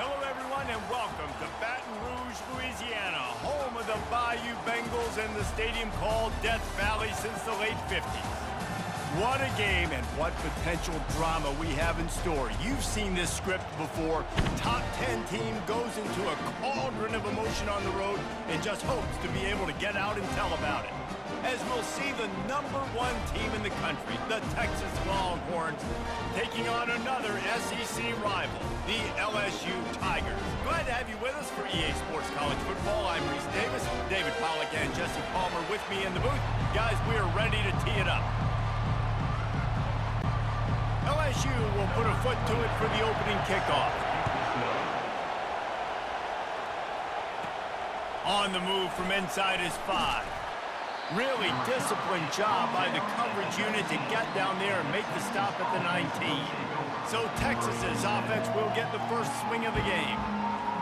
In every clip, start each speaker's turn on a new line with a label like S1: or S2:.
S1: Hello, everyone, and welcome to Baton Rouge, Louisiana, home of the Bayou Bengals and the stadium called Death Valley since the late 50s. What a game and what potential drama we have in store. You've seen this script before. Top 10 team goes into a cauldron of emotion on the road and just hopes to be able to get out and tell about it. As we'll see the #1 team in the country, the Texas Longhorns, taking on another SEC rival, the LSU Tigers. Glad to have you with us for EA Sports College Football. I'm Reese Davis, David Pollack and Jesse Palmer with me in the booth. Guys, we are ready to tee it up. LSU will put a foot to it for the opening kickoff. On the move from inside is 5. Really disciplined job by the coverage unit to get down there and make the stop at the 19. So Texas's offense will get the first swing of the game.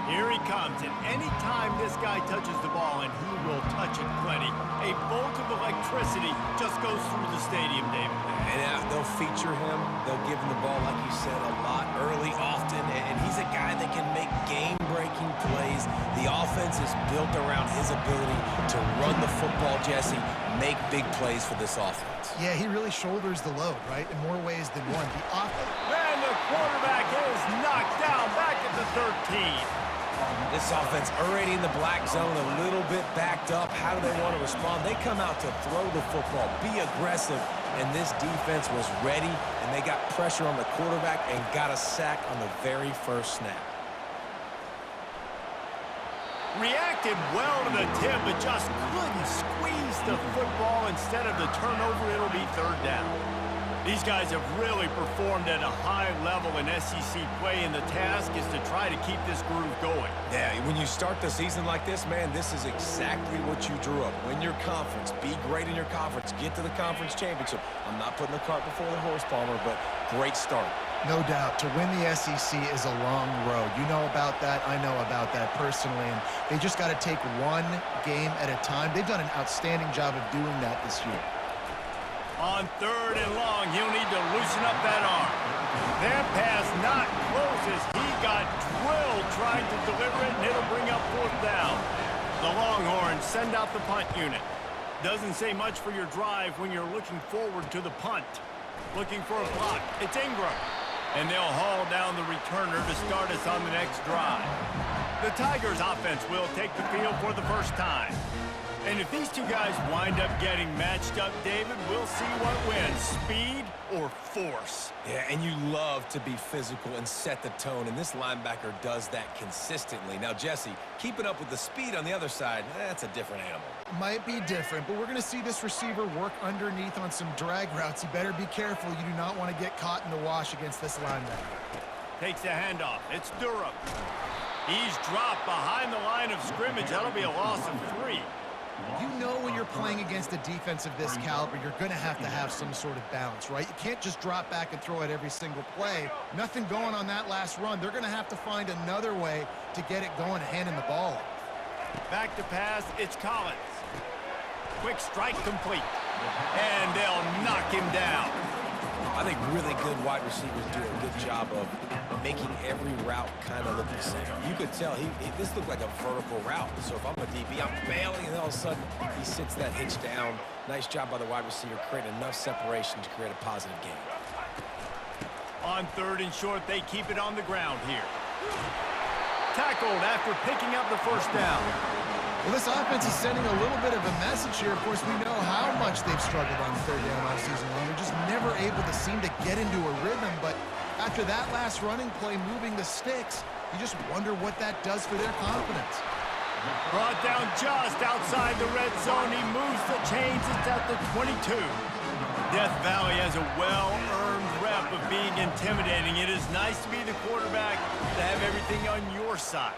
S1: Here he comes, and anytime this guy touches the ball, and he will touch it plenty, a bolt of electricity just goes through the stadium, David.
S2: And they'll feature him. They'll give him the ball, like you said, a lot, early, often, and he's a guy that can make game-breaking plays. The offense is built around his ability to run the football, Jesse, make big plays for this offense.
S3: Yeah, he really shoulders the load, right, in more ways than one.
S1: And the quarterback is knocked down back at the 13.
S2: This offense already in the black zone, a little bit backed up. How do they want to respond? They come out to throw the football, be aggressive, and this defense was ready, and they got pressure on the quarterback and got a sack on the very first snap.
S1: Reacted well to the tip, but just couldn't squeeze the football. Instead of the turnover, it'll be 3rd down. These guys have really performed at a high level in SEC play, and the task is to try to keep this groove going.
S2: Yeah, when you start the season like this, man, this is exactly what you drew up. Win your conference, be great in your conference, get to the conference championship. I'm not putting the cart before the horse, Palmer, but great start.
S3: No doubt. To win the SEC is a long road. You know about that. I know about that personally. And they just got to take one game at a time. They've done an outstanding job of doing that this year.
S1: On 3rd and long, he'll need to loosen up that arm. That pass not close as he got drilled trying to deliver it, and it'll bring up 4th down. The Longhorns send out the punt unit. Doesn't say much for your drive when you're looking forward to the punt. Looking for a block. It's Ingram. And they'll haul down the returner to start us on the next drive. The Tigers offense will take the field for the first time. And if these two guys wind up getting matched up, David, we'll see what wins, speed or force.
S2: Yeah, and you love to be physical and set the tone, and this linebacker does that consistently. Now, Jesse, keeping up with the speed on the other side, that's a different animal.
S3: Might be different, but we're going to see this receiver work underneath on some drag routes. You better be careful. You do not want to get caught in the wash against this linebacker.
S1: Takes the handoff. It's Durham. He's dropped behind the line of scrimmage. That'll be a loss of 3.
S3: You know when you're playing against a defense of this caliber, you're going to have some sort of balance, right? You can't just drop back and throw it every single play. Nothing going on that last run. They're going to have to find another way to get it going, handing the ball off.
S1: Back to pass, it's Collins. Quick strike complete. And they'll knock him down.
S2: I think really good wide receivers do a good job of making every route kind of look the same. You could tell this looked like a vertical route. So if I'm a DB, I'm bailing, and all of a sudden he sits that hitch down. Nice job by the wide receiver, creating enough separation to create a positive game.
S1: On 3rd and short, they keep it on the ground here. Tackled after picking up the first down.
S3: Well, this offense is sending a little bit of a message here. Of course, we know how much they've struggled on 3rd down all season long. They're just never able to seem to get into a rhythm. But after that last running play, moving the sticks, you just wonder what that does for their confidence.
S1: Brought down just outside the red zone. He moves the chains. It's at the 22. Death Valley has a well-earned rep of being intimidating. It is nice to be the quarterback, to have everything on your side.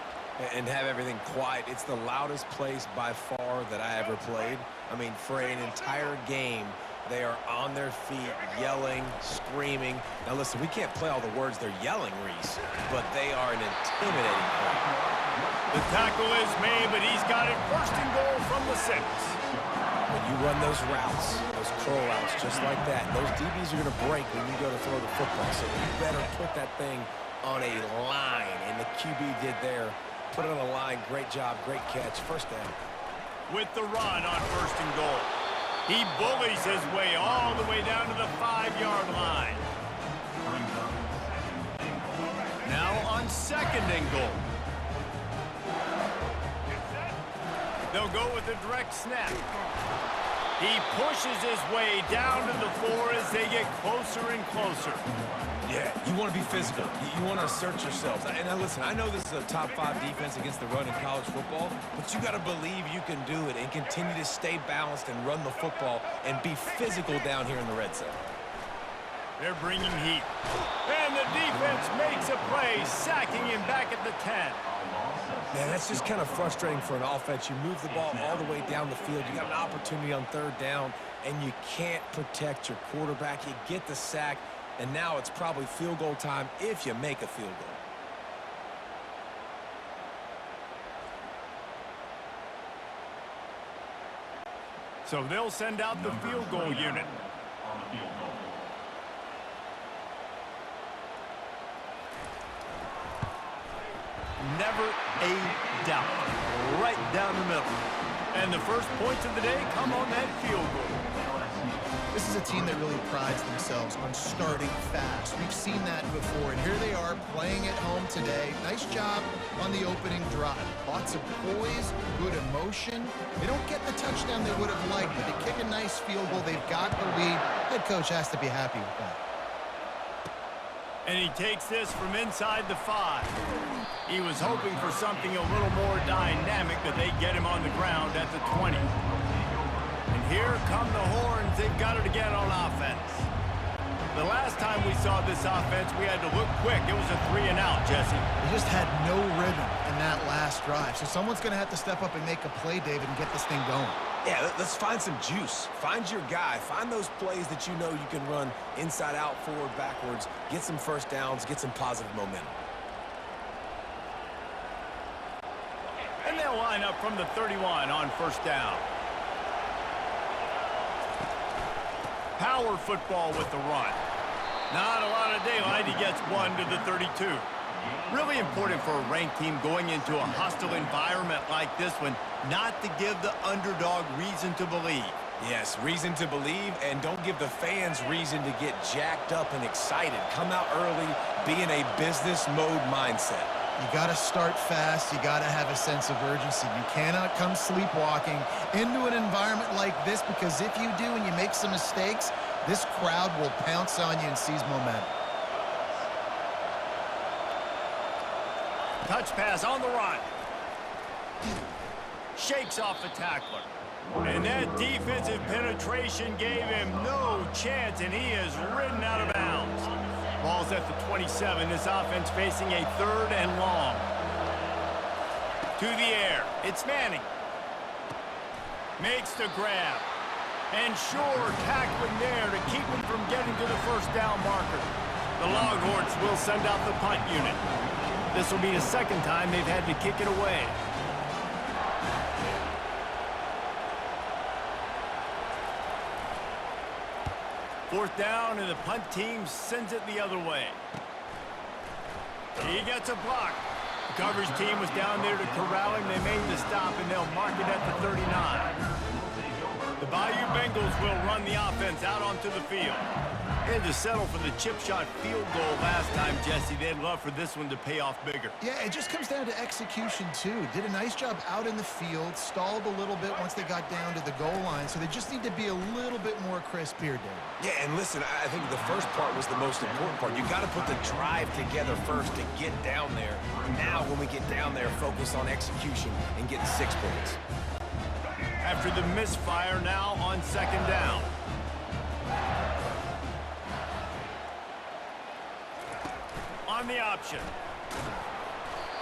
S2: And have everything quiet. It's the loudest place by far that I ever played. I mean, for an entire game, they are on their feet, yelling, screaming. Now, listen, we can't play all the words they're yelling, Reese, but they are an intimidating play.
S1: The tackle is made, but he's got it 1st and goal from the 6.
S2: When you run those routes, those curl routes just like that, those DBs are going to break when you go to throw the football, so you better put that thing on a line, and the QB did there. Put it on a line. Great job. Great catch. First down.
S1: With the run on 1st and goal. He bullies his way all the way down to the 5-yard line. Now on 2nd and goal. They'll go with a direct snap. He pushes his way down to the 4 as they get closer and closer.
S2: Yeah, you want to be physical. You want to assert yourselves. And now listen, I know this is a top 5 defense against the run in college football, but you got to believe you can do it and continue to stay balanced and run the football and be physical down here in the red zone.
S1: They're bringing heat. And the defense makes a play, sacking him back at the 10.
S2: Man, that's just kind of frustrating for an offense. You move the ball all the way down the field. You got an opportunity on 3rd down, and you can't protect your quarterback. You get the sack, and now it's probably field goal time if you make a field goal.
S1: So they'll send out the field goal unit. Never a doubt. Right down the middle. And the first points of the day come on that field goal.
S3: This is a team that really prides themselves on starting fast. We've seen that before, and here they are playing at home today. Nice job on the opening drive. Lots of poise, good emotion. They don't get the touchdown they would have liked, but they kick a nice field goal. They've got the lead. Head coach has to be happy with that.
S1: And he takes this from inside the 5. He was hoping for something a little more dynamic, but they get him on the ground at the 20. And here come the horns. They've got it again on offense. The last time we saw this offense, we had to look quick. It was a 3-and-out, Jesse.
S3: They just had no rhythm in that last drive. So someone's going to have to step up and make a play, David, and get this thing going.
S2: Yeah, let's find some juice. Find your guy. Find those plays that you know you can run inside out, forward, backwards. Get some first downs. Get some positive momentum.
S1: And they'll line up from the 31 on 1st down. Power football with the run. Not a lot of daylight. He gets 1 to the 32. Really important for a ranked team going into a hostile environment like this one, not to give the underdog reason to believe.
S2: Yes, reason to believe, and don't give the fans reason to get jacked up and excited. Come out early, be in a business mode mindset.
S3: You got to start fast. You got to have a sense of urgency. You cannot come sleepwalking into an environment like this, because if you do and you make some mistakes, this crowd will pounce on you and seize momentum.
S1: Touch pass on the run. Shakes off the tackler. And that defensive penetration gave him no chance, and he is ridden out of bounds. Ball's at the 27. This offense facing a 3rd and long. To the air. It's Manning. Makes the grab. And sure, tackling there to keep him from getting to the 1st down marker. The Longhorns will send out the punt unit. This will be the 2nd time they've had to kick it away. Fourth down, and the punt team sends it the other way. He gets a block. The coverage team was down there to corral him. They made the stop, and they'll mark it at the 39. The Bayou Bengals will run the offense out onto the field. They had to settle for the chip shot field goal last time, Jesse. They'd love for this one to pay off bigger.
S3: Yeah, it just comes down to execution, too. Did a nice job out in the field, stalled a little bit once they got down to the goal line, so they just need to be a little bit more crisp here, Dave.
S2: Yeah, and listen, I think the first part was the most important part. You got to put the drive together first to get down there. Now, when we get down there, focus on execution and getting 6 points.
S1: After the misfire, now on 2nd down. On the option.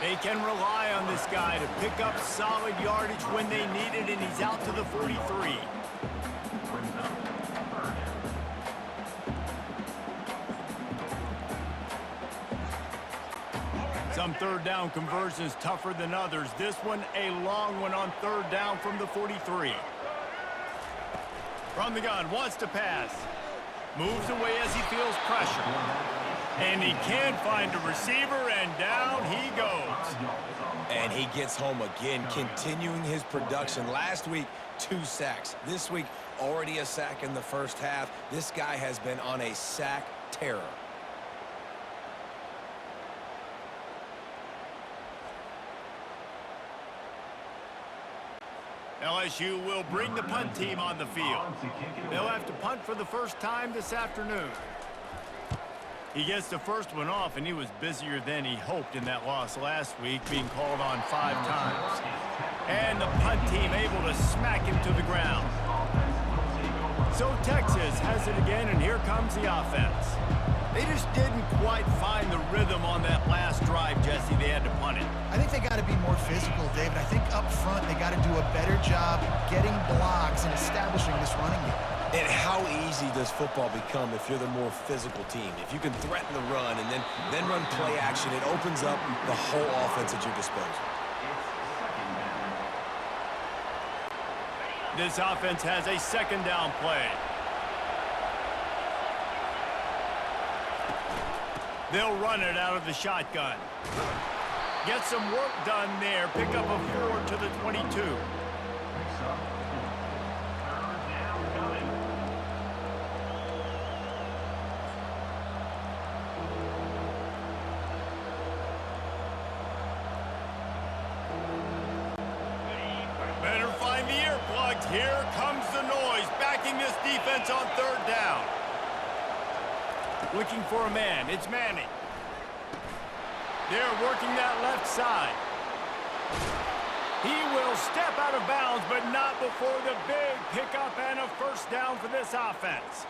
S1: They can rely on this guy to pick up solid yardage when they need it, and he's out to the 43. Some 3rd down conversions tougher than others. This one a long one on 3rd down from the 43. From the gun, wants to pass. Moves away as he feels pressure. And he can't find a receiver, and down he goes.
S2: And he gets home again, continuing his production. Last week, 2 sacks. This week, already a sack in the first half. This guy has been on a sack terror.
S1: LSU will bring the punt team on the field. They'll have to punt for the first time this afternoon. He gets the first one off, and he was busier than he hoped in that loss last week, being called on 5 times. And the punt team able to smack him to the ground. So Texas has it again, and here comes the offense. They just didn't quite find the rhythm on that last drive, Jesse. They had to punt it.
S3: I think they got to be more physical, David. I think up front they got to do a better job getting blocks and establishing this running game.
S2: And how easy does football become if you're the more physical team? If you can threaten the run and then run play action, it opens up the whole offense at your disposal.
S1: This offense has a second down play. They'll run it out of the shotgun. Get some work done there. Pick up a 4 to the 22. Better find the earplugs. Here comes the noise, backing this defense on 3rd down. Looking for a man. It's Manning. They're working that left side. He will step out of bounds, but not before the big pickup and a first down for this offense.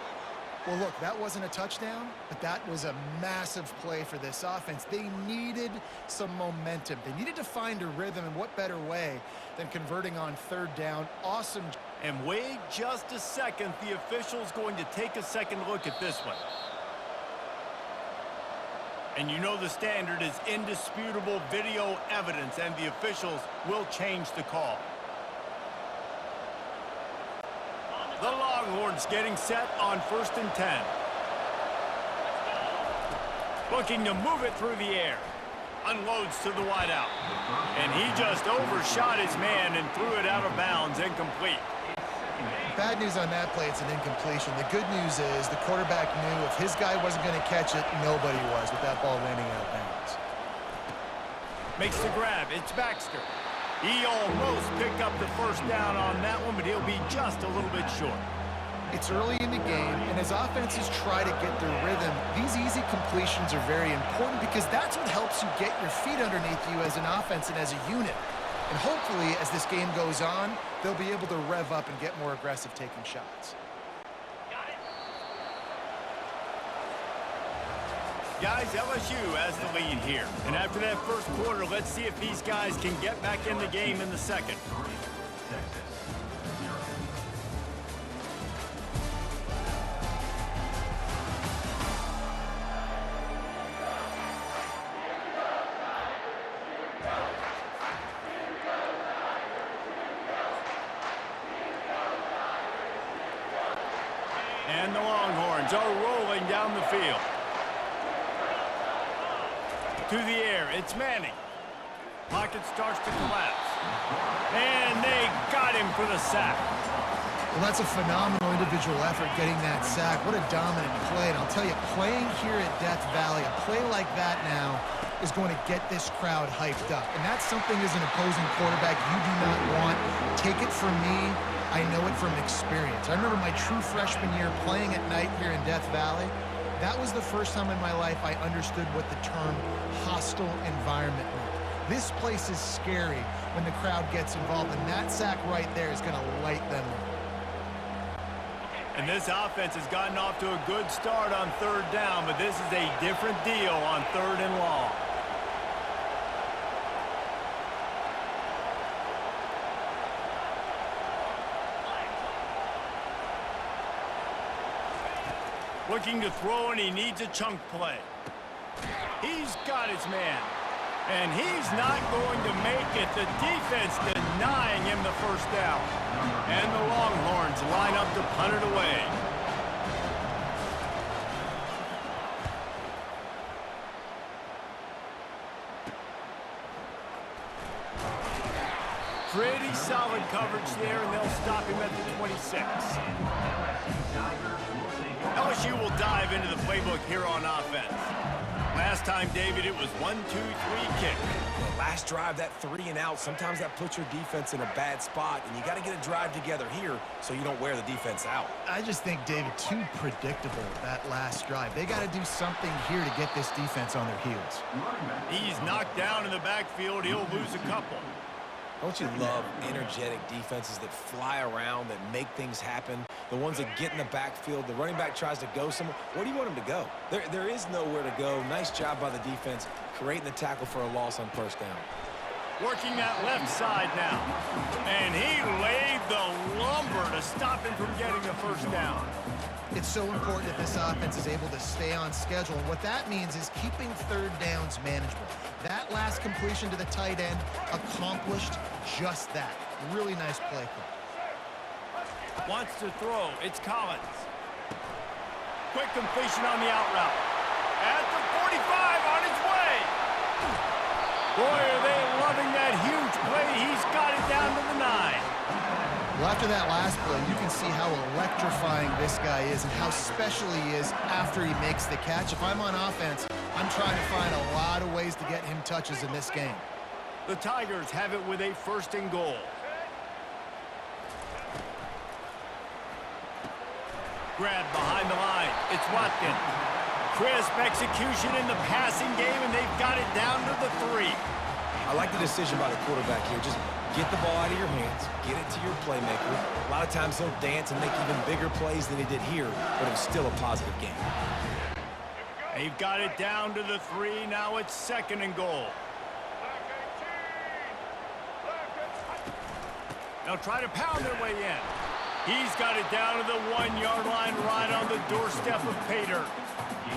S3: Well, look, that wasn't a touchdown, but that was a massive play for this offense. They needed some momentum. They needed to find a rhythm, and what better way than converting on 3rd down. Awesome.
S1: And wait just a second. The official's going to take a second look at this one. And you know the standard is indisputable video evidence, and the officials will change the call. The Longhorns getting set on 1st and 10. Looking to move it through the air. Unloads to the wideout. And he just overshot his man and threw it out of bounds, incomplete.
S3: Bad news on that play, it's an incompletion. The good news is the quarterback knew if his guy wasn't going to catch it, nobody was with that ball landing out of bounds.
S1: Makes the grab. It's Baxter. He almost picked up the first down on that one, but he'll be just a little bit short.
S3: It's early in the game, and as offenses try to get their rhythm, these easy completions are very important because that's what helps you get your feet underneath you as an offense and as a unit. And hopefully, as this game goes on, they'll be able to rev up and get more aggressive taking shots.
S1: Guys, LSU has the lead here. And after that first quarter, let's see if these guys can get back in the game in the second. And the Longhorns are rolling down the field. To the air, it's Manning. Pocket starts to collapse. And they got him for the sack.
S3: Well, that's a phenomenal individual effort getting that sack. What a dominant play. And I'll tell you, playing here at Death Valley, a play like that now is going to get this crowd hyped up. And that's something as an opposing quarterback you do not want. Take it from me. I know it from experience. I remember my true freshman year playing at night here in Death Valley. That was the first time in my life I understood what the term hostile environment meant. This place is scary when the crowd gets involved, and that sack right there is going to light them up.
S1: And this offense has gotten off to a good start on 3rd down, but this is a different deal on 3rd and long. Looking to throw, and he needs a chunk play. He's got his man. And he's not going to make it. The defense denying him the first down. And the Longhorns line up to punt it away. Pretty solid coverage there, and they'll stop him at the 26. LSU will dive into the playbook here on offense. Last time, David, it was 1-2-3 kick.
S2: The last drive, that 3 and out, sometimes that puts your defense in a bad spot, and you got to get a drive together here so you don't wear the defense out.
S3: I just think, David, too predictable that last drive. They got to do something here to get this defense on their heels.
S1: He's knocked down in the backfield. He'll lose a couple.
S2: Don't you love energetic defenses that fly around, that make things happen? The ones that get in the backfield, the running back tries to go somewhere. Where do you want him to go? There is nowhere to go. Nice job by the defense, creating the tackle for a loss on first down.
S1: Working that left side now. And he laid the lumber to stop him from getting the first down.
S3: It's so important that this offense is able to stay on schedule. And what that means is keeping third downs manageable. That last completion to the tight end accomplished just that. Really nice play call.
S1: Wants to throw. It's Collins. Quick completion on the out route. At the 45 on his way. Boy, are they loving that huge play. He's got it down to the 9.
S3: Well, after that last play, you can see how electrifying this guy is and how special he is after he makes the catch. If I'm on offense, I'm trying to find a lot of ways to get him touches in this game.
S1: The Tigers have it with a 1st and goal. Grab behind the line. It's Watkins. Crisp execution in the passing game, and they've got it down to the 3.
S2: I like the decision by the quarterback here. Just get the ball out of your hands, get it to your playmaker. A lot of times he'll dance and make even bigger plays than he did here, but it was still a positive game.
S1: They've got it down to the 3. Now it's 2nd and goal. They'll try to pound their way in. He's got it down to the 1-yard line right on the doorstep of Pater.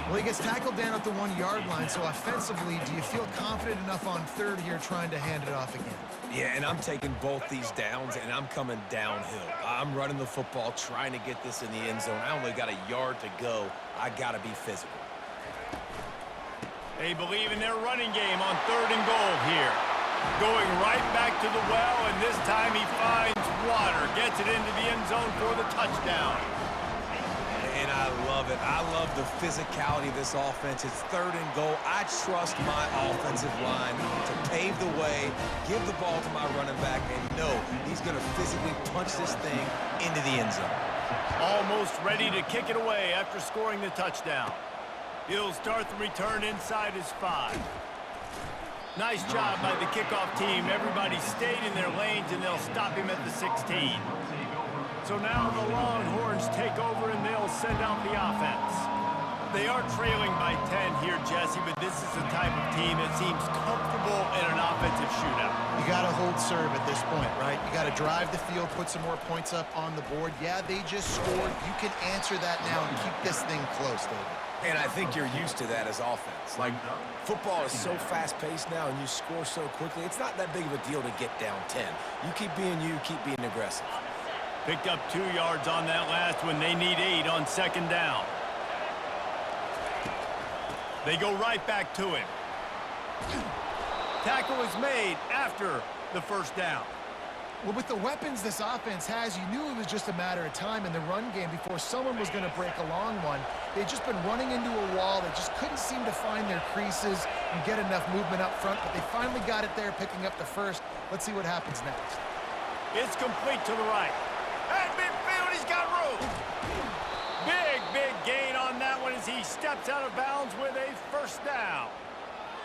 S3: Well, he gets tackled down at the 1-yard line, so offensively, do you feel confident enough on 3rd here trying to hand it off again?
S2: Yeah, and I'm taking both these downs, and I'm coming downhill. I'm running the football, trying to get this in the end zone. I only got a yard to go. I got to be physical.
S1: They believe in their running game on 3rd and goal here. Going right back to the well, and this time he finds water. Gets it into the end zone for the touchdown.
S2: And I love it. I love the physicality of this offense. It's 3rd and goal. I trust my offensive line to pave the way, give the ball to my running back, and know he's going to physically punch this thing into the end zone.
S1: Almost ready to kick it away after scoring the touchdown. He'll start the return inside his 5. Nice job by the kickoff team. Everybody stayed in their lanes, and they'll stop him at the 16. So now the Longhorns take over, and they'll send out the offense. They are trailing by 10 here, Jesse, but this is the type of team that seems comfortable in an offensive shootout.
S3: You got to hold serve at this point, right? You got to drive the field, put some more points up on the board. Yeah, they just scored. You can answer that now and keep this thing close, David.
S2: And I think you're used to that as offense. Like, football is so fast-paced now, and you score so quickly, it's not that big of a deal to get down 10. You keep being you, keep being aggressive.
S1: Picked up 2 yards on that last one. They need 8 on 2nd down. They go right back to him. Tackle is made after the 1st down.
S3: Well, with the weapons this offense has, you knew it was just a matter of time in the run game before someone was going to break a long one. They'd just been running into a wall. They just couldn't seem to find their creases and get enough movement up front, but they finally got it there, picking up the 1st. Let's see what happens next.
S1: It's complete to the right. At midfield, he's got room. Big gain on that one as he steps out of bounds with a 1st down.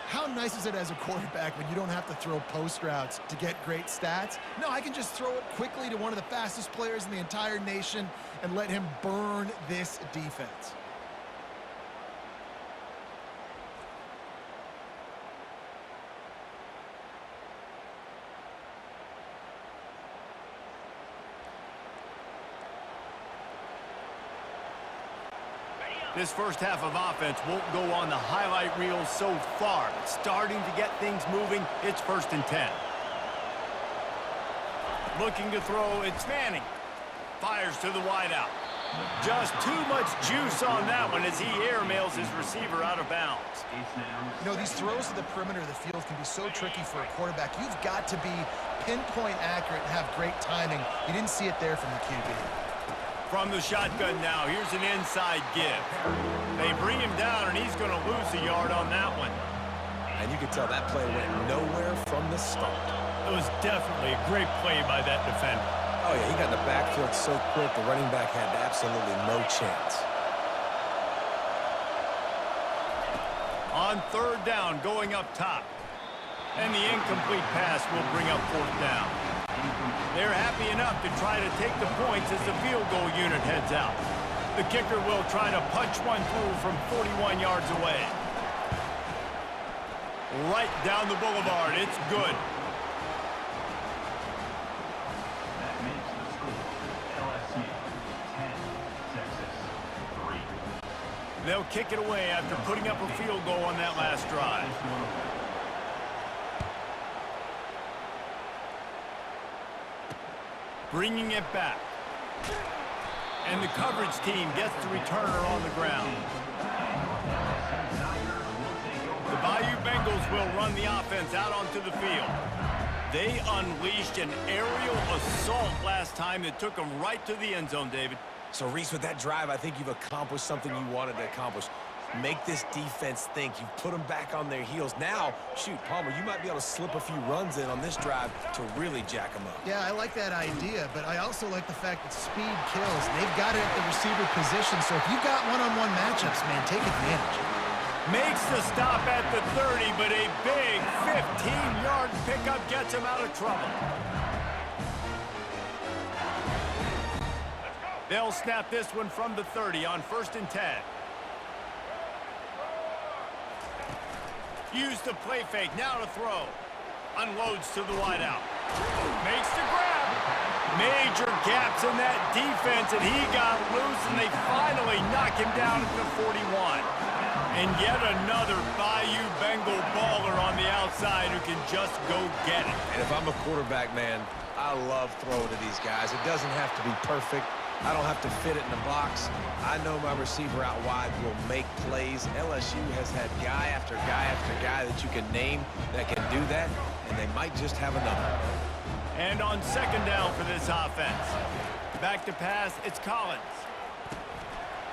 S3: How nice is it as a quarterback when you don't have to throw post routes to get great stats? No, I can just throw it quickly to one of the fastest players in the entire nation and let him burn this defense.
S1: This first half of offense won't go on the highlight reel so far, but starting to get things moving. It's 1st and 10. Looking to throw, it's Manning. Fires to the wideout. Just too much juice on that one as he airmails his receiver out of bounds.
S3: You know, these throws to the perimeter of the field can be so tricky for a quarterback. You've got to be pinpoint accurate and have great timing. You didn't see it there from the QB.
S1: From the shotgun now, here's an inside give. They bring him down, and he's going to lose a yard on that one.
S2: And you can tell that play went nowhere from the start.
S1: It was definitely a great play by that defender.
S2: Oh, yeah, he got in the backfield so quick, the running back had absolutely no chance.
S1: On third down, going up top. And the incomplete pass will bring up fourth down. They're happy enough to try to take the points as the field goal unit heads out. The kicker will try to punch one through from 41 yards away. Right down the boulevard. It's good.
S4: That makes the score LSU 10, Texas 3.
S1: They'll kick it away after putting up a field goal on that last drive. Bringing it back. And the coverage team gets the returner on the ground. The Bayou Bengals will run the offense out onto the field. They unleashed an aerial assault last time that took them right to the end zone, David.
S2: So, Reese, with that drive, I think you've accomplished something you wanted to accomplish. Make this defense think. You've put them back on their heels. Now, shoot, Palmer, you might be able to slip a few runs in on this drive to really jack them up.
S3: Yeah, I like that idea, but I also like the fact that speed kills. They've got it at the receiver position, so if you've got one-on-one matchups, man, take advantage.
S1: Makes the stop at the 30, but a big 15-yard pickup gets him out of trouble. They'll snap this one from the 30 on 1st and 10. Use the play fake, now to throw. Unloads to the wideout. Makes the grab. Major gaps in that defense, and he got loose, and they finally knock him down at the 41. And yet another Bayou Bengal baller on the outside who can just go get it.
S2: And if I'm a quarterback, man, I love throwing to these guys. It doesn't have to be perfect. I don't have to fit it in the box. I know my receiver out wide will make plays. LSU has had guy after guy after guy that you can name that can do that, and they might just have another.
S1: And on 2nd down for this offense. Back to pass, it's Collins.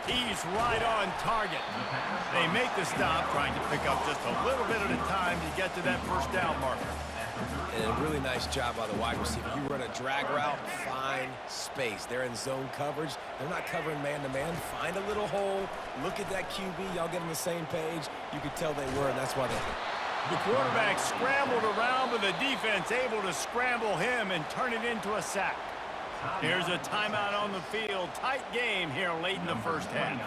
S1: He's right on target. They make the stop, trying to pick up just a little bit at a time to get to that 1st down marker.
S2: And a really nice job by the wide receiver. You run a drag route, find space. They're in zone coverage. They're not covering man-to-man. Find a little hole. Look at that QB. Y'all get on the same page. You could tell they were, and that's why they...
S1: The quarterback scrambled around, but the defense able to scramble him and turn it into a sack. Here's a timeout on the field. Tight game here late in the 1st half.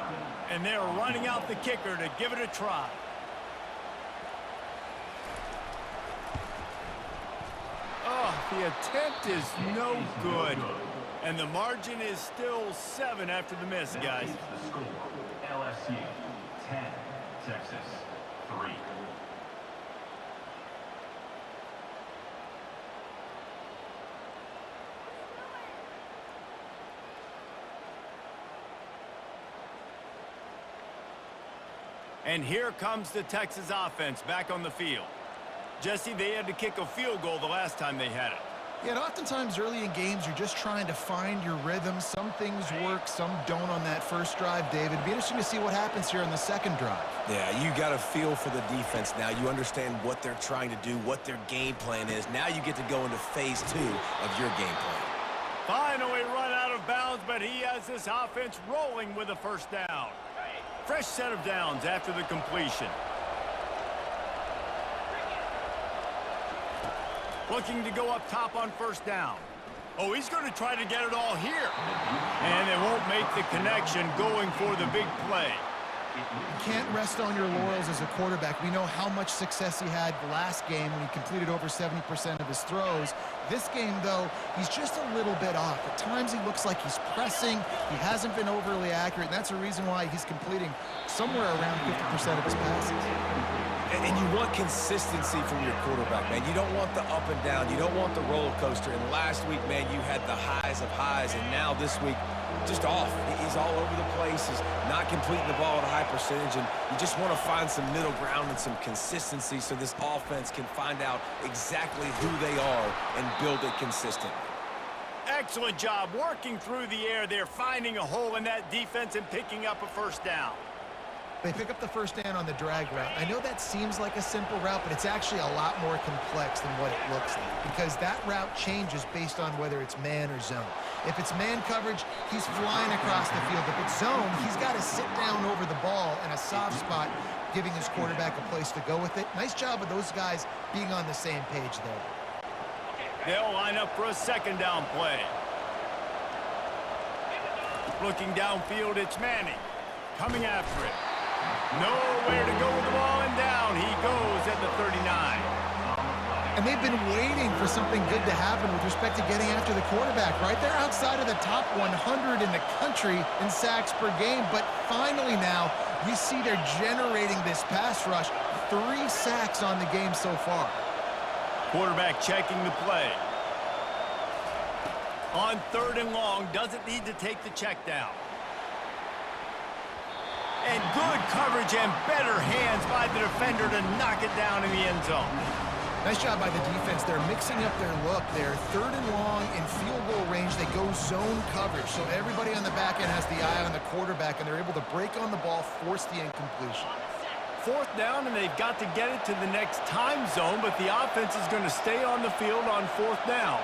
S1: And they're running out the kicker to give it a try. Oh, the attempt is no good. And the margin is still 7 after the miss, guys.
S4: The score LSU 10, Texas 3.
S1: And here comes the Texas offense back on the field. Jesse, they had to kick a field goal the last time they had it.
S3: Yeah, and oftentimes early in games, you're just trying to find your rhythm. Some things work, some don't on that first drive, David. It'd be interesting to see what happens here on the 2nd drive.
S2: Yeah, you got a feel for the defense now. You understand what they're trying to do, what their game plan is. Now you get to go into phase 2 of your game plan.
S1: Finally run out of bounds, but he has this offense rolling with a 1st down. Fresh set of downs after the completion. Looking to go up top on 1st down. Oh, he's going to try to get it all here. And they won't make the connection going for the big play.
S3: You can't rest on your laurels as a quarterback. We know how much success he had last game when he completed over 70% of his throws. This game, though, he's just a little bit off. At times he looks like he's pressing. He hasn't been overly accurate, and that's a reason why he's completing somewhere around 50% of his passes.
S2: And you want consistency from your quarterback, man. You don't want the up and down. You don't want the roller coaster. And last week, man, you had the highs of highs, and now this week, just off. He's all over the place. He's not completing the ball at a high percentage, and you just want to find some middle ground and some consistency so this offense can find out exactly who they are and build it consistently.
S1: Excellent job working through the air there, finding a hole in that defense and picking up a first down.
S3: They pick up the first down on the drag route. I know that seems like a simple route, but it's actually a lot more complex than what it looks like because that route changes based on whether it's man or zone. If it's man coverage, he's flying across the field. If it's zone, he's got to sit down over the ball in a soft spot, giving his quarterback a place to go with it. Nice job of those guys being on the same page there.
S1: They'll line up for a second down play. Looking downfield, it's Manning. Coming after it. Nowhere to go with the ball, and down he goes at the 39.
S3: And they've been waiting for something good to happen with respect to getting after the quarterback, right? They're outside of the top 100 in the country in sacks per game, but finally now you see they're generating this pass rush. 3 sacks on the game so far.
S1: Quarterback checking the play. On 3rd and long, doesn't need to take the check down. And good coverage and better hands by the defender to knock it down in the end zone.
S3: Nice job by the defense. They're mixing up their look. They're 3rd and long in field goal range. They go zone coverage. So everybody on the back end has the eye on the quarterback, and they're able to break on the ball, force the incompletion.
S1: 4th down, and they've got to get it to the next time zone, but the offense is going to stay on the field on 4th down.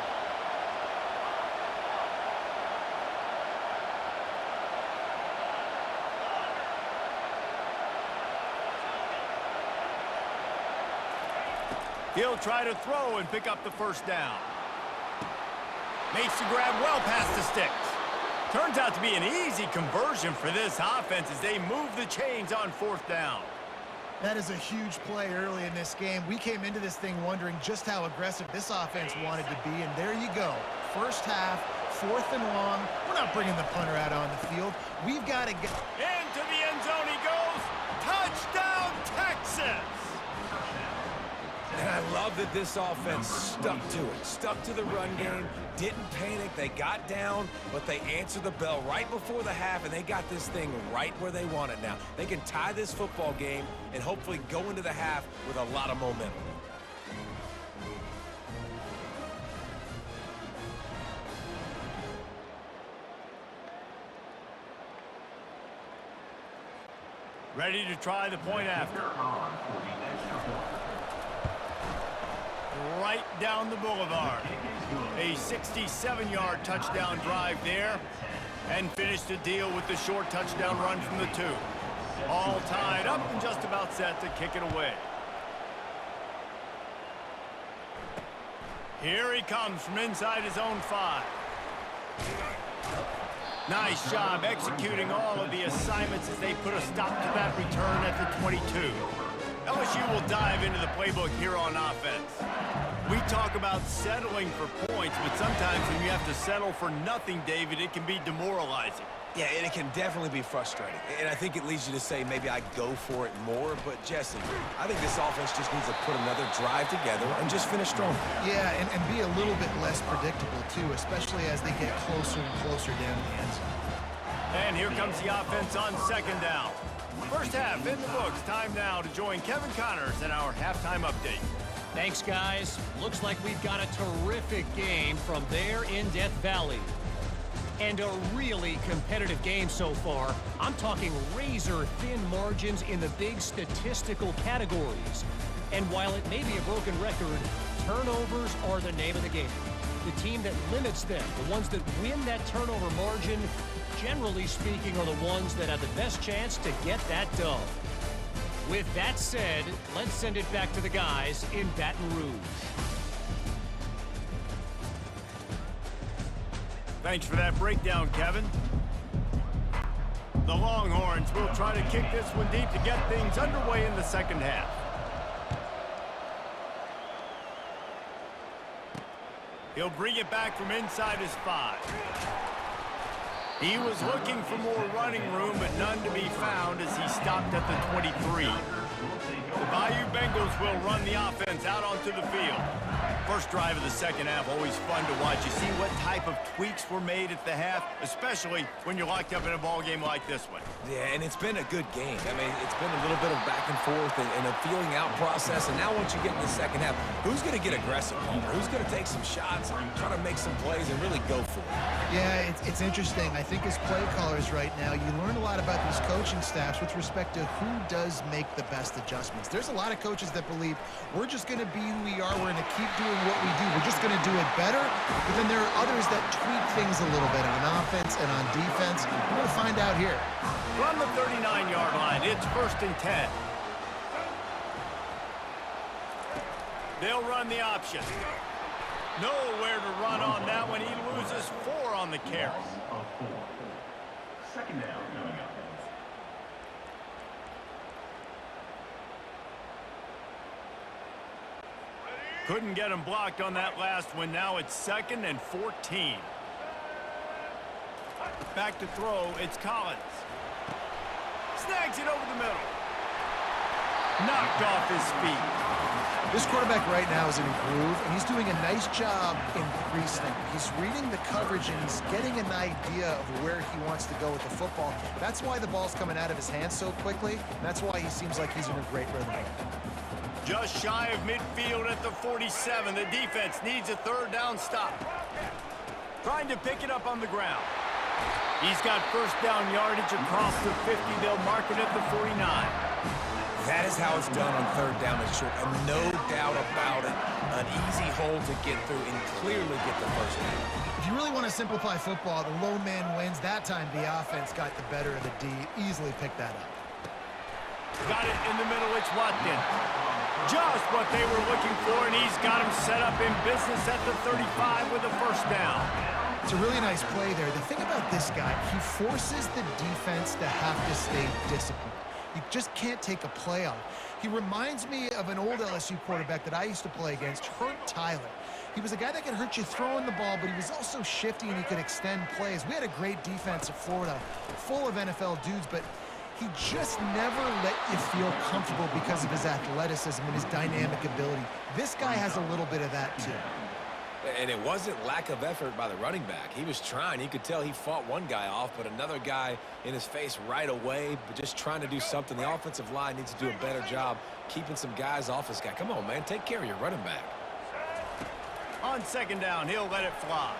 S1: He'll try to throw and pick up the first down. Makes the grab well past the sticks. Turns out to be an easy conversion for this offense as they move the chains on 4th down.
S3: That is a huge play early in this game. We came into this thing wondering just how aggressive this offense wanted to be, and there you go. First half, 4th and long. We're not bringing the punter out on the field. We've got to get...
S1: Into the end zone he goes. Touchdown, Texas!
S2: And I love that this offense stuck to it, stuck to the run game, didn't panic. They got down, but they answered the bell right before the half, and they got this thing right where they want it now. They can tie this football game and hopefully go into the half with a lot of momentum.
S1: Ready to try the point after. Right down the boulevard. A 67-yard touchdown drive there, and finished the deal with the short touchdown run from the 2. All tied up and just about set to kick it away. Here he comes from inside his own 5. Nice job executing all of the assignments as they put a stop to that return at the 22. LSU will dive into the playbook here on offense. We talk about settling for points, but sometimes when you have to settle for nothing, David, it can be demoralizing.
S2: Yeah, and it can definitely be frustrating. And I think it leads you to say maybe I go for it more. But, Jesse, I think this offense just needs to put another drive together and just finish strong.
S3: Yeah, and be a little bit less predictable, too, especially as they get closer and closer down the end zone.
S1: And here comes the offense on 2nd down. First half in the books. Time now to join Kevin Connors in our halftime update.
S5: Thanks, guys. Looks like we've got a terrific game from there in Death Valley. And a really competitive game so far. I'm talking razor-thin margins in the big statistical categories. And while it may be a broken record, turnovers are the name of the game. The team that limits them, the ones that win that turnover margin, generally speaking, are the ones that have the best chance to get that dub. With that said, let's send it back to the guys in Baton Rouge.
S1: Thanks for that breakdown, Kevin. The Longhorns will try to kick this one deep to get things underway in the second half. He'll bring it back from inside his 5. He was looking for more running room, but none to be found as he stopped at the 23. The Bayou Bengals will run the offense out onto the field. First drive of the second half, always fun to watch. You see what type of tweaks were made at the half, especially when you're locked up in a ball game like this one.
S2: Yeah, and it's been a good game. I mean, it's been a little bit of back and forth and a feeling out process. And now once you get in the second half, who's going to get aggressive, Palmer? Who's going to take some shots, try to make some plays, and really go for it?
S3: Yeah, it's interesting. I think as play callers right now, you learn a lot about these coaching staffs with respect to who does make the best adjustments. There's a lot of coaches that believe we're just going to be who we are. We're going to keep doing what we do. We're just going to do it better. But then there are others that tweak things a little bit on offense and on defense. We're going to find out here.
S1: From the 39-yard line, it's 1st and 10. They'll run the option. Nowhere to run on that one. He loses 4 on the carry.
S4: Of 4. Second down coming up.
S1: Couldn't get him blocked on that last one. Now it's 2nd and 14. Back to throw. It's Collins. Snags it over the middle. Knocked off his feet.
S3: This quarterback right now is in a groove, and he's doing a nice job in pre-snap. He's reading the coverage, and he's getting an idea of where he wants to go with the football. That's why the ball's coming out of his hands so quickly. And that's why he seems like he's in a great rhythm.
S1: Just shy of midfield at the 47. The defense needs a 3rd down stop. Trying to pick it up on the ground. He's got 1st down yardage across the 50. They'll mark it at the 49.
S2: That is how it's done on 3rd down and short. And no doubt about it. An easy hole to get through and clearly get the 1st down.
S3: If you really want to simplify football, the lone man wins. That time the offense got the better of the D. Easily picked that up.
S1: Got it in the middle. It's Watkins. Just what they were looking for, and he's got him set up in business at the 35 with a 1st down.
S3: It's a really nice play there. The thing about this guy, he forces the defense to have to stay disciplined. You just can't take a play off. He reminds me of an old LSU quarterback that I used to play against, Hurt Tyler. He was a guy that could hurt you throwing the ball, but he was also shifty and he could extend plays. We had a great defense at Florida, full of NFL dudes, but he just never let you feel comfortable because of his athleticism and his dynamic ability. This guy has a little bit of that too.
S2: And it wasn't lack of effort by the running back. He was trying. You could tell he fought one guy off, but another guy in his face right away, but just trying to do something. The offensive line needs to do a better job keeping some guys off this guy. Come on, man. Take care of your running back.
S1: On 2nd down, he'll let it fly.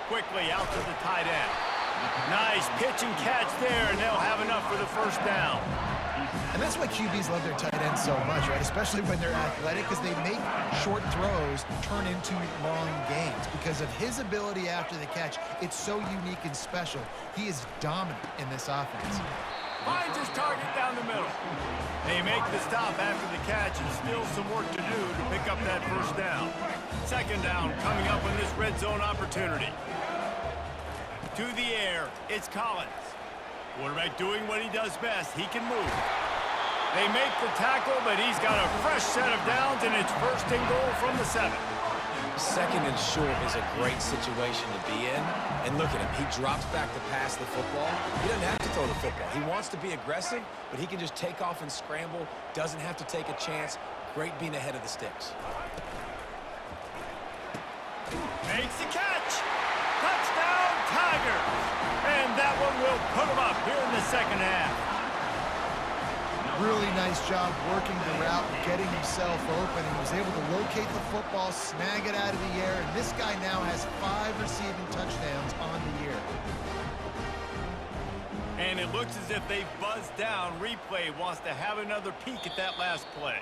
S1: Quickly out to the tight end. Nice pitch and catch there, and they'll have enough for the 1st down.
S3: And that's why QBs love their tight ends so much, right? Especially when they're athletic, because they make short throws turn into long gains. Because of his ability after the catch, it's so unique and special. He is dominant in this offense.
S1: Finds his target down the middle. They make the stop after the catch, and still some work to do to pick up that 1st down. 2nd down coming up on this red zone opportunity. To the air, it's Collins. Quarterback doing what he does best. He can move. They make the tackle, but he's got a fresh set of downs, and it's 1st and goal from the 7.
S2: 2nd and short is a great situation to be in. And look at him. He drops back to pass the football. He doesn't have to throw the football. He wants to be aggressive, but he can just take off and scramble. Doesn't have to take a chance. Great being ahead of the sticks.
S1: Makes the catch. Touchdown, Tigers. And that one will put him up here in the 2nd half.
S3: Really nice job working the route, getting himself open. He was able to locate the football, snag it out of the air, and this guy now has 5 receiving touchdowns on the year.
S1: And it looks as if they've buzzed down. Replay wants to have another peek at that last play.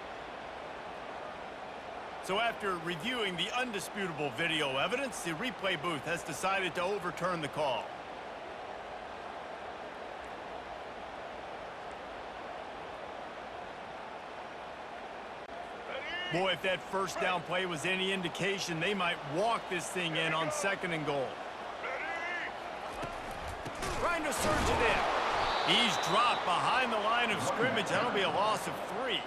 S1: So after reviewing the undisputable video evidence, the replay booth has decided to overturn the call. Boy, if that 1st down play was any indication, they might walk this thing in on 2nd and goal. Trying to surge it in. He's dropped behind the line of scrimmage. That'll be a loss of 3.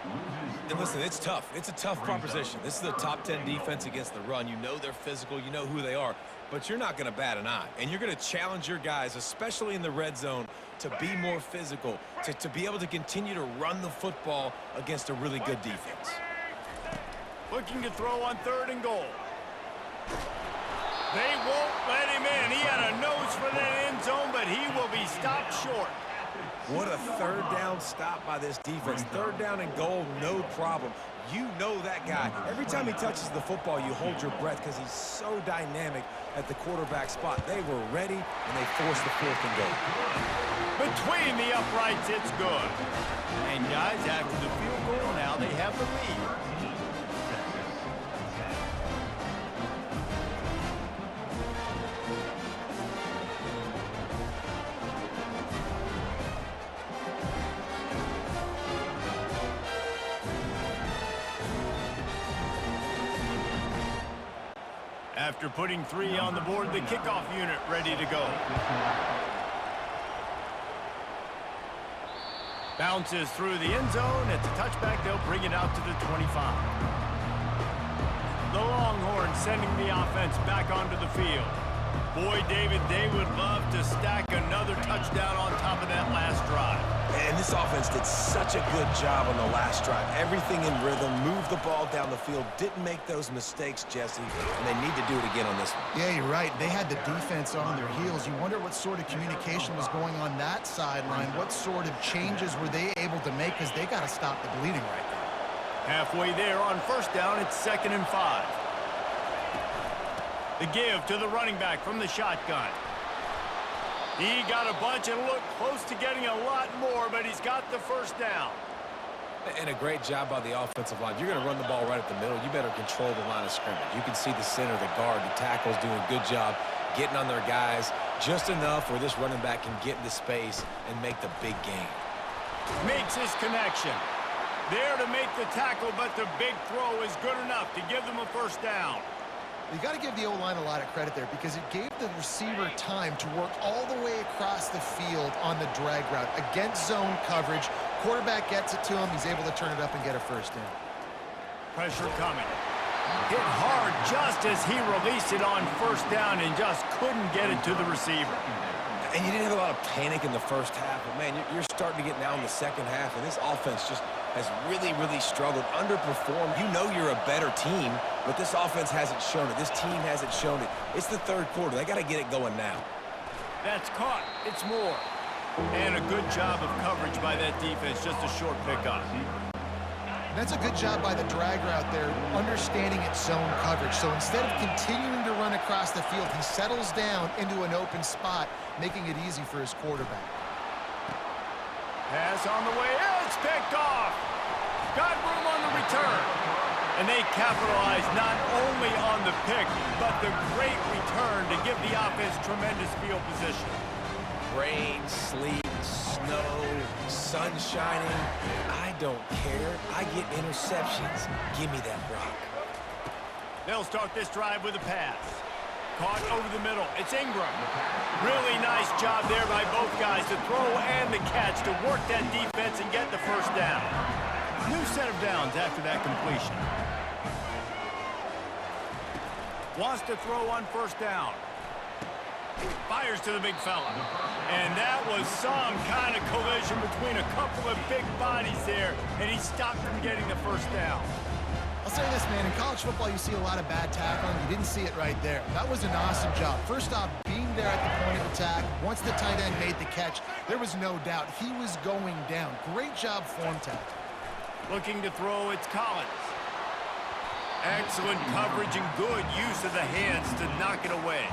S2: And listen, it's tough. It's a tough proposition. This is a top 10 defense against the run. You know they're physical. You know who they are. but you're not going to bat an eye. And you're going to challenge your guys, especially in the red zone, to be more physical, to be able to continue to run the football against a really good defense.
S1: Looking to throw on 3rd and goal. They won't let him in. He had a nose for that end zone, but he will be stopped short.
S2: What a 3rd down stop by this defense. 3rd down and goal, no problem. You know that guy. Every time he touches the football, you hold your breath because he's so dynamic at the quarterback spot. They were ready, and they forced the 4th and goal.
S1: Between the uprights, it's good. And guys, after the field goal, now they have the lead. After putting 3 on the board, the kickoff unit ready to go. Bounces through the end zone. It's a touchback. They'll bring it out to the 25. The Longhorns sending the offense back onto the field. Boy, David, they would love to stack another touchdown on top of that last drive.
S2: And this offense did such a good job on the last drive. Everything in rhythm, moved the ball down the field, didn't make those mistakes, Jesse, and they need to do it again on this one.
S3: Yeah, you're right. They had the defense on their heels. You wonder what sort of communication was going on that sideline. What sort of changes were they able to make, because they got to stop the bleeding right now.
S1: Halfway there on 1st down, it's 2nd and 5. The give to the running back from the shotgun. He got a bunch and looked close to getting a lot more, but he's got the 1st down.
S2: And a great job by the offensive line. You're going to run the ball right at the middle. You better control the line of scrimmage. You can see the center, the guard, the tackles doing a good job getting on their guys just enough where this running back can get into space and make the big game.
S1: Makes his connection. There to make the tackle, but the big throw is good enough to give them a 1st down.
S3: You got to give the O-line a lot of credit there, because it gave the receiver time to work all the way across the field on the drag route against zone coverage. Quarterback gets it to him. He's able to turn it up and get a 1st down.
S1: Pressure coming. Hit hard just as he released it on 1st down and just couldn't get it to the receiver.
S2: And you didn't have a lot of panic in the 1st half, but, man, you're starting to get now in the 2nd half, and this offense just has really, really struggled, underperformed. You know you're a better team, but this offense hasn't shown it. This team hasn't shown it. It's the 3rd quarter. They got to get it going now.
S1: That's caught. It's more. And a good job of coverage by that defense. Just a short pickup.
S3: That's a good job by the drag route there, understanding its zone coverage. So instead of continuing to run across the field, he settles down into an open spot, making it easy for his quarterback.
S1: Pass on the way. It's picked off. Got room on the return. And they capitalize not only on the pick, but the great return to give the offense tremendous field position.
S2: Rain, sleet, snow, sun shining. I don't care. I get interceptions. Give me that rock.
S1: They'll start this drive with a pass. Caught over the middle. It's Ingram. Really nice job there by both guys to throw and the catch to work that defense and get the 1st down. New set of downs after that completion. Wants to throw on 1st down. Fires to the big fella. And that was some kind of collision between a couple of big bodies there, and he stopped from getting the 1st down.
S3: I'll say this, man, in college football, you see a lot of bad tackling. You didn't see it right there. That was an awesome job. First off, being there at the point of attack, once the tight end made the catch, there was no doubt he was going down. Great job form tackle.
S1: Looking to throw, it's Collins. Excellent coverage and good use of the hands to knock it away.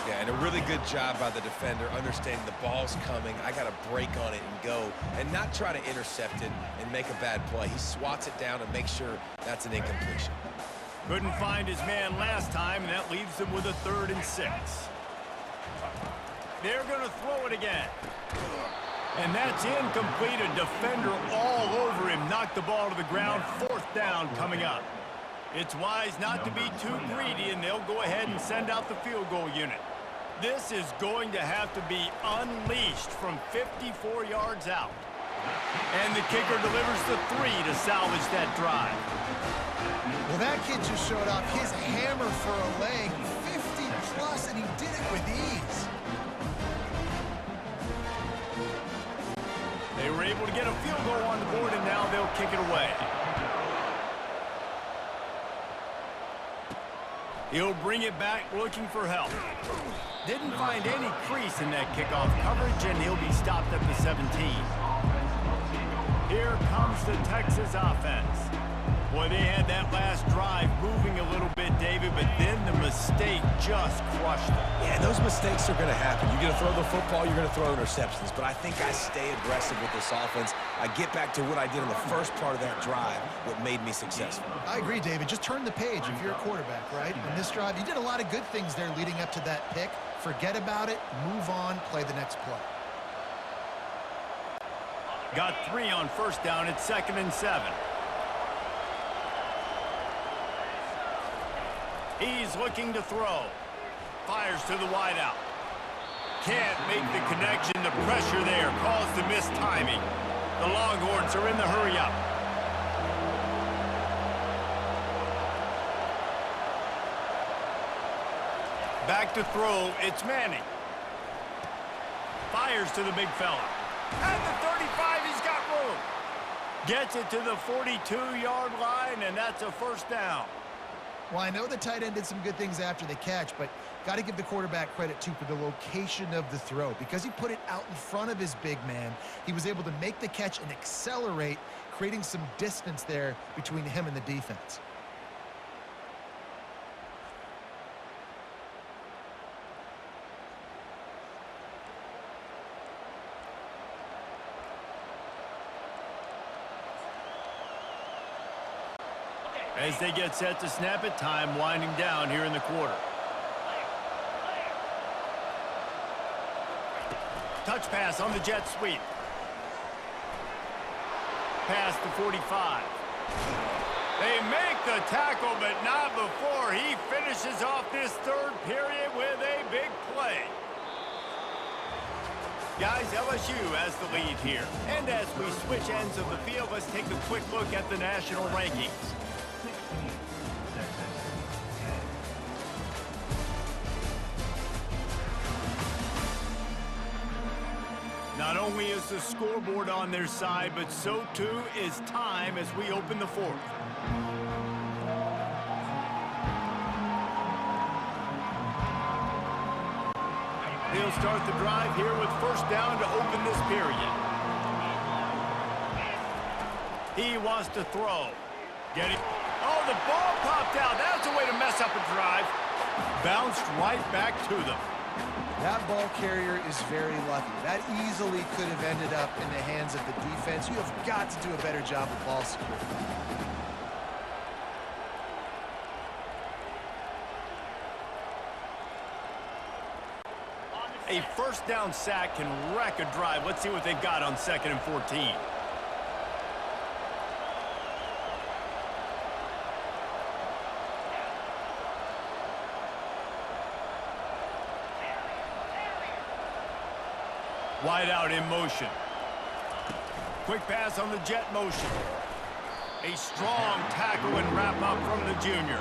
S2: Yeah, and a really good job by the defender, understanding the ball's coming. I got to break on it and go, and not try to intercept it and make a bad play. He swats it down and makes sure that's an incompletion.
S1: Couldn't find his man last time, and that leaves him with a 3rd and 6. They're going to throw it again. And that's incomplete. A defender all over him. Knocked the ball to the ground. 4th down coming up. It's wise not to be too greedy, and they'll go ahead and send out the field goal unit. This is going to have to be unleashed from 54 yards out. And the kicker delivers the 3 to salvage that drive.
S3: Well, that kid just showed off his hammer for a leg. 50-plus
S1: able to get a field goal on the board, and now they'll kick it away. He'll bring it back looking for help. Didn't find any crease in that kickoff coverage, and he'll be stopped at the 17. Here comes the Texas offense. Boy, they had that last drive moving a little bit, David, but then the mistake just crushed them.
S2: Yeah, those mistakes are going to happen. You're going to throw the football, you're going to throw interceptions, but I think I stay aggressive with this offense. I get back to what I did in the first part of that drive, what made me successful.
S3: I agree, David. Just turn the page if you're a quarterback, right? In this drive, you did a lot of good things there leading up to that pick. Forget about it, move on, play the next play.
S1: Got 3 on first down. It's 2nd and 7. He's looking to throw. Fires to the wideout. Can't make the connection. The pressure there caused the missed timing. The Longhorns are in the hurry-up. Back to throw. It's Manning. Fires to the big fella. At the 35, he's got room. Gets it to the 42-yard line, and that's a first down.
S3: Well, I know the tight end did some good things after the catch, but got to give the quarterback credit, too, for the location of the throw. Because he put it out in front of his big man, he was able to make the catch and accelerate, creating some distance there between him and the defense.
S1: As they get set to snap it, time winding down here in the quarter. Touch pass on the jet sweep. Past the 45. They make the tackle, but not before he finishes off this third period with a big play. Guys, LSU has the lead here. And as we switch ends of the field, let's take a quick look at the national rankings. Not only is the scoreboard on their side, but so too is time as we open the fourth. He'll start the drive here with first down to open this period. He wants to throw. Get it. Oh, the ball popped out. That's a way to mess up a drive. Bounced right back to them.
S3: That ball carrier is very lucky. That easily could have ended up in the hands of the defense. You have got to do a better job of ball security.
S1: A first down sack can wreck a drive. Let's see what they've got on 2nd and 14. Wide out in motion. Quick pass on the jet motion. A strong tackle and wrap up from the junior.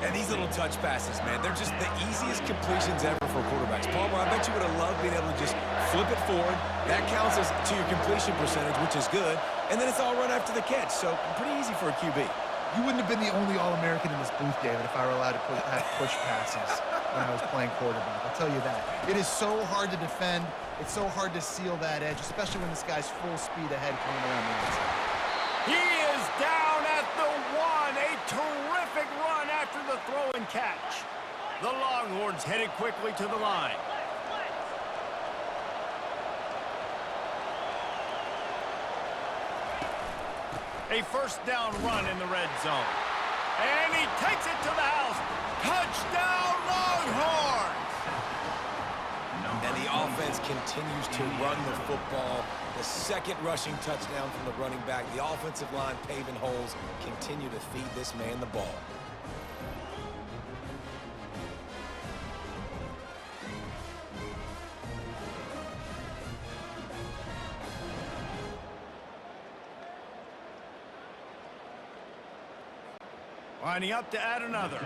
S2: And these little touch passes, man, they're just the easiest completions ever for quarterbacks. Palmer, I bet you would have loved being able to just flip it forward. That counts as to your completion percentage, which is good. And then it's all run after the catch, so pretty easy for a QB.
S3: You wouldn't have been the only All-American in this booth, David, if I were allowed to have push passes when I was playing quarterback. I'll tell you that. It is so hard to defend. It's so hard to seal that edge, especially when this guy's full speed ahead coming around the outside.
S1: He is down at the 1. A terrific run after the throw and catch. The Longhorns headed quickly to the line. A first down run in the red zone. And he takes it to the house. Touchdown, Longhorns!
S2: And the offense continues to run the football. The second rushing touchdown from the running back. The offensive line paving holes. Continue to feed this man the ball.
S1: Lining up to add another.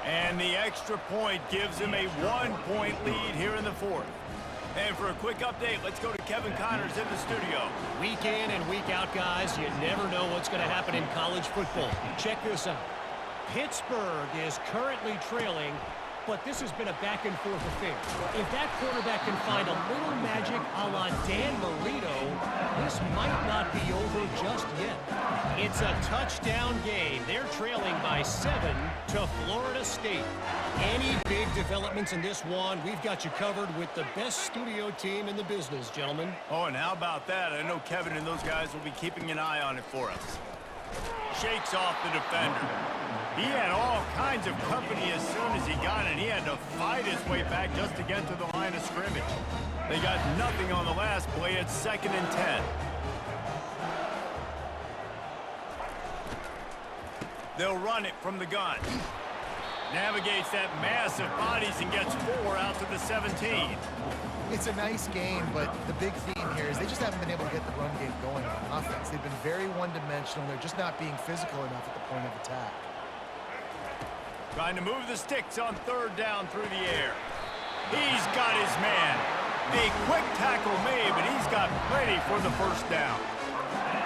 S1: And the extra point gives him a 1-point lead here in the fourth. And for a quick update, let's go to Kevin Connors in the studio.
S5: Week in and week out, guys, you never know what's going to happen in college football. Check this out. Pittsburgh is currently trailing, but this has been a back-and-forth affair. If that quarterback can find a little magic a la Dan Marino, this might not be over just yet. It's a touchdown game. They're trailing by 7 to Florida State. Any big developments in this one, we've got you covered with the best studio team in the business, gentlemen.
S1: Oh, and how about that? I know Kevin and those guys will be keeping an eye on it for us. Shakes off the defender. He had all kinds of company as soon as he got it. He had to fight his way back just to get to the line of scrimmage. They got nothing on the last play. It's 2nd and 10. They'll run it from the gun. Navigates that mass of bodies and gets 4 out to the 17.
S3: It's a nice game, but the big theme here is they just haven't been able to get the run game going on offense. They've been very one-dimensional. They're just not being physical enough at the point of attack.
S1: Trying to move the sticks on 3rd down through the air. He's got his man. A quick tackle made, but he's got plenty for the 1st down.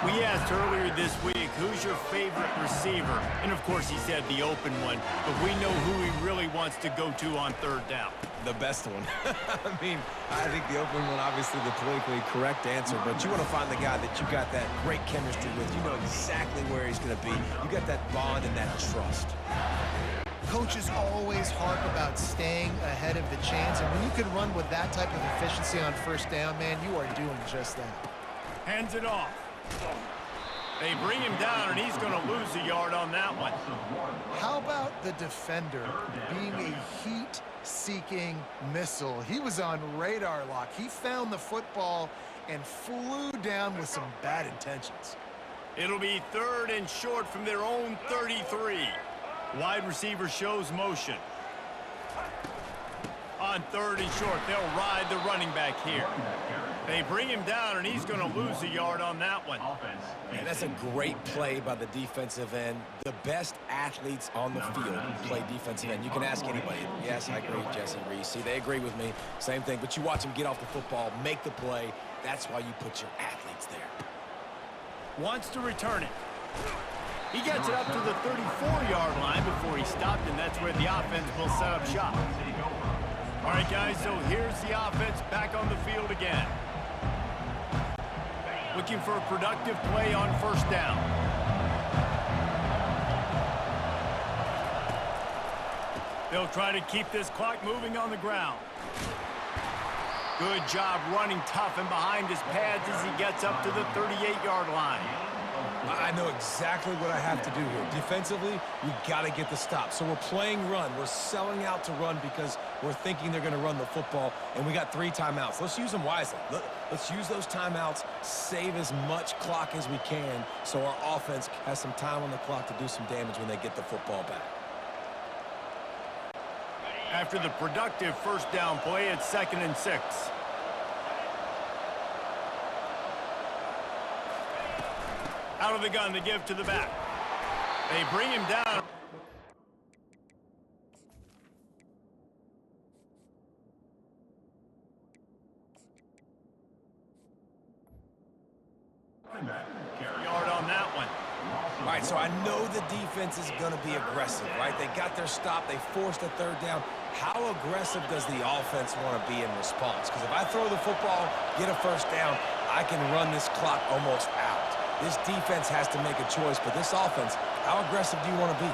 S1: We asked earlier this week, who's your favorite receiver? And of course he said the open one, but we know who he really wants to go to on 3rd down.
S2: The best one. I mean, I think the open one, obviously the politically correct answer, but you want to find the guy that you got that great chemistry with. You know exactly where he's going to be. You got that bond and that trust.
S3: Coaches always harp about staying ahead of the chains, and when you can run with that type of efficiency on 1st down, man, you are doing just that.
S1: Hands it off. They bring him down, and he's going to lose a yard on that one.
S3: How about the defender being a heat-seeking missile? He was on radar lock. He found the football and flew down with some bad intentions.
S1: It'll be 3rd and short from their own 33. Wide receiver shows motion. On 3rd and short, they'll ride the running back here. They bring him down, and he's going to lose a yard on that one.
S2: And that's a great play by the defensive end. The best athletes on the field play defensive end. You can ask anybody. Yes, I agree with Jesse Reese. See, they agree with me. Same thing. But you watch them get off the football, make the play. That's why you put your athletes there.
S1: Wants to return it. He gets it up to the 34-yard line before he stopped, and that's where the offense will set up shop. All right, guys, so here's the offense back on the field again. Looking for a productive play on 1st down. They'll try to keep this clock moving on the ground. Good job running tough and behind his pads as he gets up to the 38-yard line.
S2: I know exactly what I have to do here. Defensively, we got to get the stop. So we're playing run. We're selling out to run because we're thinking they're going to run the football, and we got 3 timeouts. Let's use them wisely. Let's use those timeouts, save as much clock as we can so our offense has some time on the clock to do some damage when they get the football back.
S1: After the productive 1st down play, it's 2nd and 6. Out of the gun to give to the back. They bring him down. Yard on that one.
S2: All right, so I know the defense is going to be aggressive, right? They got their stop. They forced a 3rd down. How aggressive does the offense want to be in response? Because if I throw the football, get a 1st down, I can run this clock almost out. This defense has to make a choice, but this offense, how aggressive do you want to be?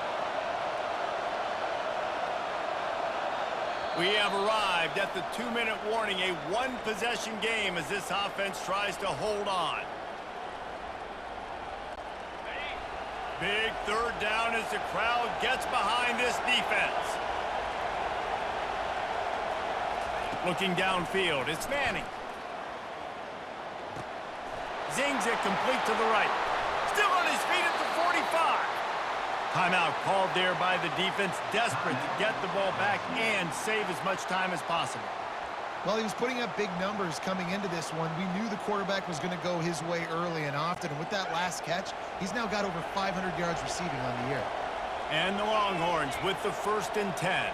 S1: We have arrived at the 2-minute warning, a 1-possession game as this offense tries to hold on. Big 3rd down as the crowd gets behind this defense. Looking downfield, it's Manning. Zings it complete to the right. Still on his feet at the 45. Timeout called there by the defense, desperate to get the ball back and save as much time as possible.
S3: Well, he was putting up big numbers coming into this one. We knew the quarterback was going to go his way early and often. And with that last catch, he's now got over 500 yards receiving on the year.
S1: And the Longhorns with the 1st and 10.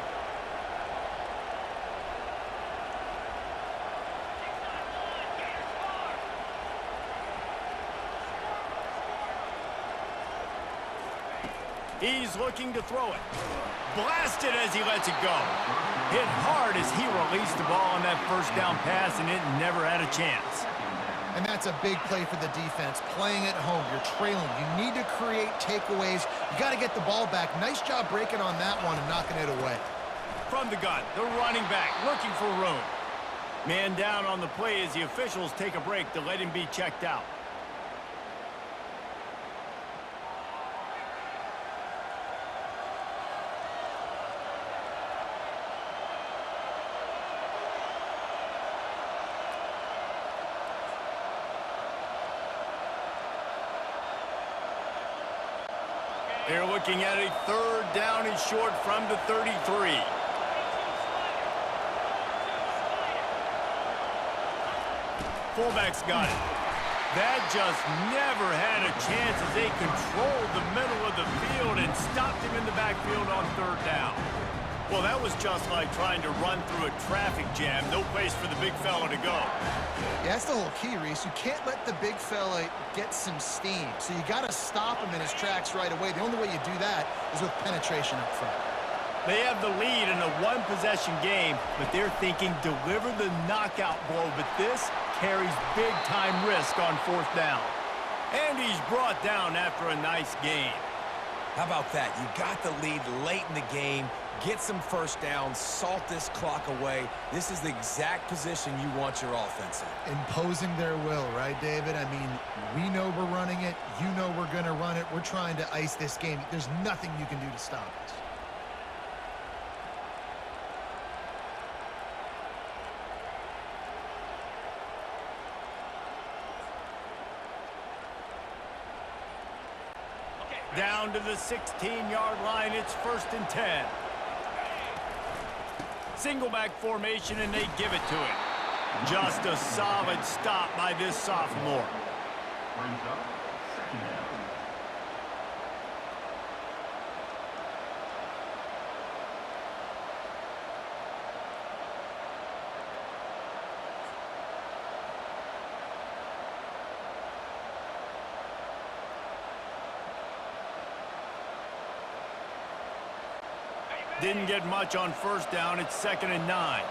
S1: He's looking to throw it. Blasted as he lets it go. Hit hard as he released the ball on that first down pass, and it never had a chance.
S3: And that's a big play for the defense. Playing at home, you're trailing. You need to create takeaways. You got to get the ball back. Nice job breaking on that one and knocking it away.
S1: From the gun, the running back looking for room. Man down on the play as the officials take a break to let him be checked out. They're looking at a third down and short from the 33. Fullback's got it. That just never had a chance as they controlled the middle of the field and stopped him in the backfield on third down. Well, that was just like trying to run through a traffic jam. No place for the big fella to go.
S3: Yeah, that's the whole key, Reese. You can't let the big fella get some steam. So you got to stop him in his tracks right away. The only way you do that is with penetration up front.
S1: They have the lead in a one-possession game, but they're thinking deliver the knockout blow. But this carries big-time risk on fourth down. And he's brought down after a nice gain.
S2: How about that? You got the lead late in the game. Get some first downs, salt this clock away. This is the exact position you want your offense in.
S3: Imposing their will, right, David? I mean, we know we're running it. You know we're going to run it. We're trying to ice this game. There's nothing you can do to stop us.
S1: Down to the 16-yard line, it's 1st and 10. Single back formation, and they give it to him. Just a solid stop by this sophomore.
S4: Brings up second down.
S1: Didn't get much on first down. It's 2nd and 9.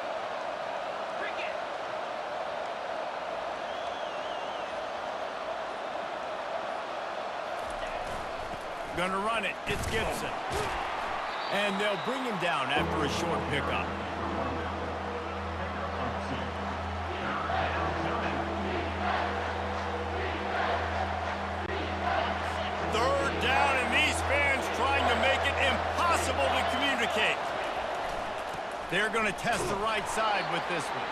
S1: Gonna run it. It's Gibson. And they'll bring him down after a short pickup. Third down, and these fans trying to make it impossible to communicate. They're going to test the right side with this one.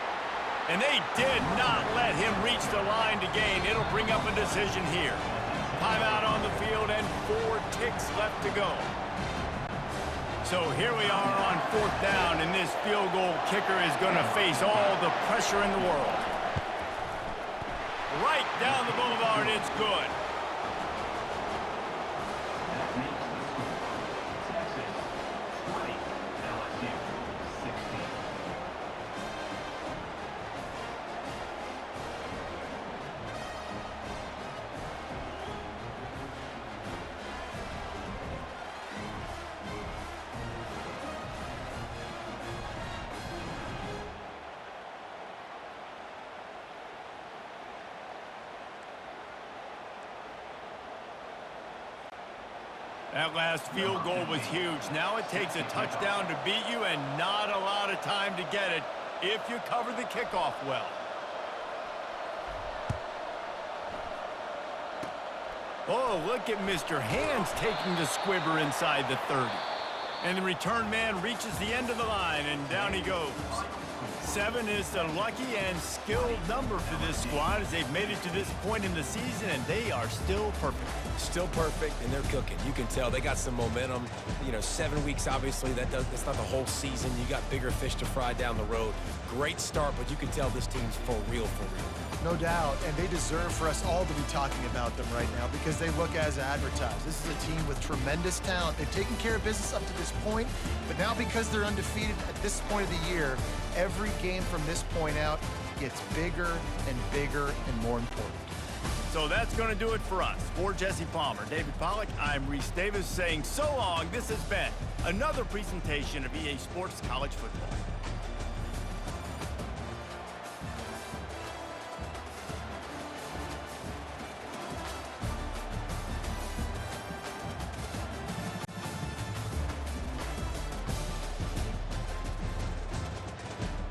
S1: And they did not let him reach the line to gain. It'll bring up a decision here. Timeout on the field and 4 ticks left to go. So here we are on 4th down, and this field goal kicker is going to face all the pressure in the world. Right down the boulevard, it's good.
S4: That makes the score Texas 20, LSU 16.
S1: That last field goal was huge. Now it takes a touchdown to beat you and not a lot of time to get it if you cover the kickoff well. Oh, look at Mr. Hands taking the squibber inside the 30. And the return man reaches the end of the line, and down he goes. 7 is the lucky and skilled number for this squad as they've made it to this point in the season, and they are still perfect.
S2: Still perfect, and they're cooking. You can tell they got some momentum. You know, 7 weeks, obviously, that's not the whole season. You got bigger fish to fry down the road. Great start, but you can tell this team's for real, for real.
S3: No doubt, and they deserve for us all to be talking about them right now because they look as advertised. This is a team with tremendous talent. They've taken care of business up to this point, but now because they're undefeated at this point of the year, every game from this point out gets bigger and bigger and more important.
S1: So that's going to do it for us. For Jesse Palmer, David Pollack, I'm Reese Davis saying so long. This has been another presentation of EA Sports College Football.